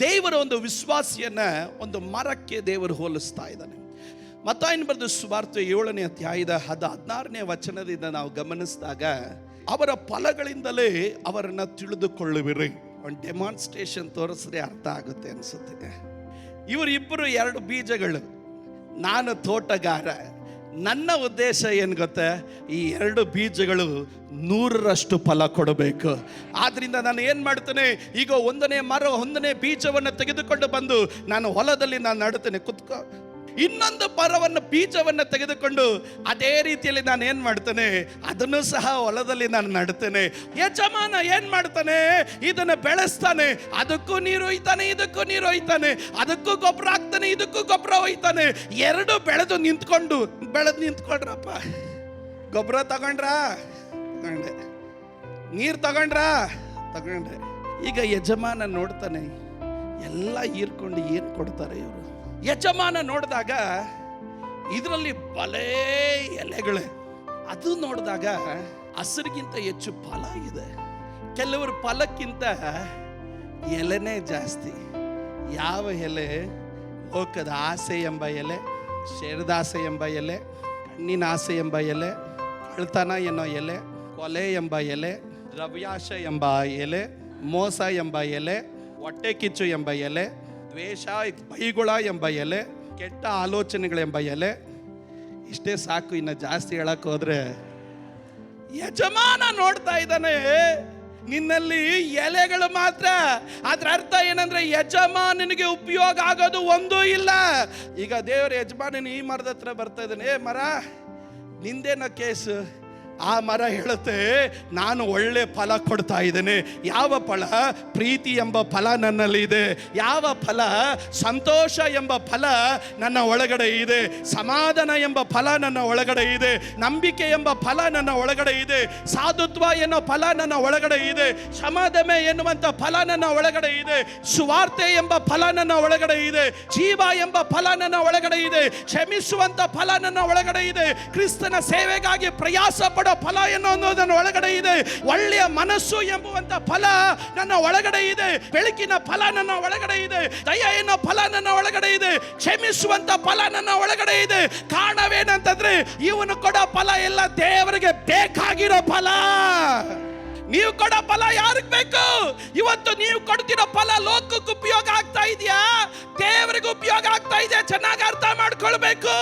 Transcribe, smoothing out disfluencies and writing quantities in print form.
ದೇವರ ಒಂದು ವಿಶ್ವಾಸಿಯನ್ನ ಒಂದು ಮರಕ್ಕೆ ದೇವರು ಹೋಲಿಸ್ತಾ ಇದ್ದಾನೆ. ಮತ್ತಾಯನ ಬರೆದ ಸುವಾರ್ತೆ 7ನೇ ಅಧ್ಯಾಯದ 16ನೇ ವಚನದಿಂದ ನಾವು ಗಮನಿಸಿದಾಗ, ಅವರ ಫಲಗಳಿಂದಲೇ ಅವರನ್ನ ತಿಳಿದುಕೊಳ್ಳುವಿರಿ. ಒಂದು ಡೆಮಾನ್ಸ್ಟ್ರೇಷನ್ ತೋರಿಸಿದ್ರೆ ಅರ್ಥ ಆಗುತ್ತೆ ಅನ್ಸುತ್ತೆ. ಇವರಿಬ್ಬರು 2 ಬೀಜಗಳು, ನಾನು ತೋಟಗಾರ. ನನ್ನ ಉದ್ದೇಶ ಏನು ಗೊತ್ತಾ? ಈ 2 ಬೀಜಗಳು 100ರಷ್ಟು ಫಲ ಕೊಡಬೇಕು. ಆದ್ರಿಂದ ನಾನು ಏನು ಮಾಡ್ತೇನೆ, ಈಗ 1ನೇ ಬೀಜವನ್ನು ತೆಗೆದುಕೊಂಡು ಬಂದು ನಾನು ಹೊಲದಲ್ಲಿ ನಾನು ನಡುತ್ತೇನೆ. ಕುತ್ಕೋ. ಇನ್ನೊಂದು ಬೀಜವನ್ನು ತೆಗೆದುಕೊಂಡು ಅದೇ ರೀತಿಯಲ್ಲಿ ನಾನು ಏನು ಮಾಡ್ತೇನೆ, ಅದನ್ನು ಸಹ ಹೊಲದಲ್ಲಿ ನಾನು ನಡ್ತೇನೆ. ಯಜಮಾನ ಏನು ಮಾಡ್ತಾನೆ, ಇದನ್ನು ಬೆಳೆಸ್ತಾನೆ, ಅದಕ್ಕೂ ನೀರು ಒಯ್ತಾನೆ, ಇದಕ್ಕೂ ನೀರು ಒಯ್ತಾನೆ, ಅದಕ್ಕೂ ಗೊಬ್ಬರ ಹಾಕ್ತಾನೆ, ಇದಕ್ಕೂ ಗೊಬ್ಬರ ಒಯ್ತಾನೆ. 2 ಬೆಳೆದು ನಿಂತ್ಕೊಂಡ್ರಪ್ಪ. ಗೊಬ್ಬರ ತಗೊಂಡ್ರೆ, ನೀರು ತಗೊಂಡ್ರೆ. ಈಗ ಯಜಮಾನ ನೋಡ್ತಾನೆ, ಎಲ್ಲ ಹೀರ್ಕೊಂಡು ಏನು ಕೊಡ್ತಾರೆ ಇವರು. ಯಜಮಾನ ನೋಡಿದಾಗ ಇದರಲ್ಲಿ ಬಲೇ ಎಲೆಗಳೇ, ಅದು ನೋಡಿದಾಗ ಹಸಿರಿಗಿಂತ ಹೆಚ್ಚು ಫಲ ಇದೆ. ಕೆಲವರು ಫಲಕ್ಕಿಂತ ಎಲೆನೇ ಜಾಸ್ತಿ. ಯಾವ ಎಲೆ? ಲೋಕದ ಆಸೆ ಎಂಬ ಎಲೆ, ಶರೀರದಾಸೆ ಎಂಬ ಎಲೆ, ಕಣ್ಣಿನ ಆಸೆ ಎಂಬ ಎಲೆ, ಕಳ್ತನ ಎನ್ನೋ ಎಲೆ, ಕೊಲೆ ಎಂಬ ಎಲೆ, ದ್ರವ್ಯಾಶ ಎಂಬ ಎಲೆ, ಮೋಸ ಎಂಬ ಎಲೆ, ಹೊಟ್ಟೆ ಕಿಚ್ಚು ಎಂಬ ಎಲೆ, ದ್ವೇಷ, ಬೈಗುಳ ಎಂಬ ಎಲೆ, ಕೆಟ್ಟ ಆಲೋಚನೆಗಳೆಂಬ ಎಲೆ. ಇಷ್ಟೇ ಸಾಕು, ಇನ್ನು ಜಾಸ್ತಿ ಹೇಳಕ್ ಹೋದ್ರೆ. ಯಜಮಾನ ನೋಡ್ತಾ ಇದ್ದಾನೆ, ನಿನ್ನಲ್ಲಿ ಎಲೆಗಳು ಮಾತ್ರ. ಅದ್ರ ಅರ್ಥ ಏನಂದ್ರೆ, ಯಜಮಾನನಿಗೆ ಉಪಯೋಗ ಆಗೋದು ಒಂದೂ ಇಲ್ಲ. ಈಗ ದೇವರ ಯಜಮಾನನ ಈ ಮರದ ಹತ್ರ ಬರ್ತಾ ಇದ್ದಾನೆ. ಮರ, ನಿಂದೇನ ಕೇಸು? ಆ ಮರ ಹೇಳುತ್ತೆ, ನಾನು ಒಳ್ಳೆ ಫಲ ಕೊಡ್ತಾ ಇದ್ದೇನೆ. ಯಾವ ಫಲ? ಪ್ರೀತಿ ಎಂಬ ಫಲ ನನ್ನಲ್ಲಿ ಇದೆ. ಯಾವ ಫಲ? ಸಂತೋಷ ಎಂಬ ಫಲ ನನ್ನ ಒಳಗಡೆ ಇದೆ. ಸಮಾಧಾನ ಎಂಬ ಫಲ ನನ್ನ ಒಳಗಡೆ ಇದೆ. ನಂಬಿಕೆ ಎಂಬ ಫಲ ನನ್ನ ಒಳಗಡೆ ಇದೆ. ಸಾಧುತ್ವ ಎನ್ನೋ ಫಲ ನನ್ನ ಒಳಗಡೆ ಇದೆ. ಕ್ಷಮಾದಮೆ ಎನ್ನುವಂಥ ಫಲ ನನ್ನ ಒಳಗಡೆ ಇದೆ. ಸುವಾರ್ತೆ ಎಂಬ ಫಲ ನನ್ನ ಒಳಗಡೆ ಇದೆ. ಜೀವ ಎಂಬ ಫಲ ನನ್ನ ಒಳಗಡೆ ಇದೆ. ಕ್ಷಮಿಸುವಂಥ ಫಲ ನನ್ನ ಒಳಗಡೆ ಇದೆ. ಕ್ರಿಸ್ತನ ಸೇವೆಗಾಗಿ ಪ್ರಯಾಸ ಫಲ ಎನ್ನುವುದನ್ನು ಒಳಗಡೆ ಇದೆ. ಒಳ್ಳೆಯ ಮನಸ್ಸು ಎಂಬುವಂತ ಫಲ ನನ್ನ ಒಳಗಡೆ ಇದೆ. ಬೆಳಕಿನ ಫಲ ನನ್ನ ಒಳಗಡೆ ಇದೆ. ದಯ ಎನ್ನೋ ಫಲ ನನ್ನ ಒಳಗಡೆ ಇದೆ. ಕ್ಷಮಿಸುವಂತ ಫಲ ನನ್ನ ಒಳಗಡೆ ಇದೆ. ಕಾರಣವೇನಂತಂದ್ರೆ, ಇವನು ಕೊಡೋ ಫಲ ಎಲ್ಲ ದೇವರಿಗೆ ಬೇಕಾಗಿರೋ ಫಲ. ನೀವು ಕೊಡೋ ಫಲ ಯಾರಿಗೆ ಬೇಕು? ಇವತ್ತು ನೀವು ಕೊಡ್ತಿರೋ ಫಲ ಲೋಕಕ್ಕೆ ಉಪಯೋಗ ಆಗ್ತಾ ಇದೆಯಾ, ದೇವರಿಗೆ ಉಪಯೋಗ ಆಗ್ತಾ ಇದೆಯಾ? ಚೆನ್ನಾಗಿ ಅರ್ಥ ಮಾಡ್ಕೊಳ್ಬೇಕು.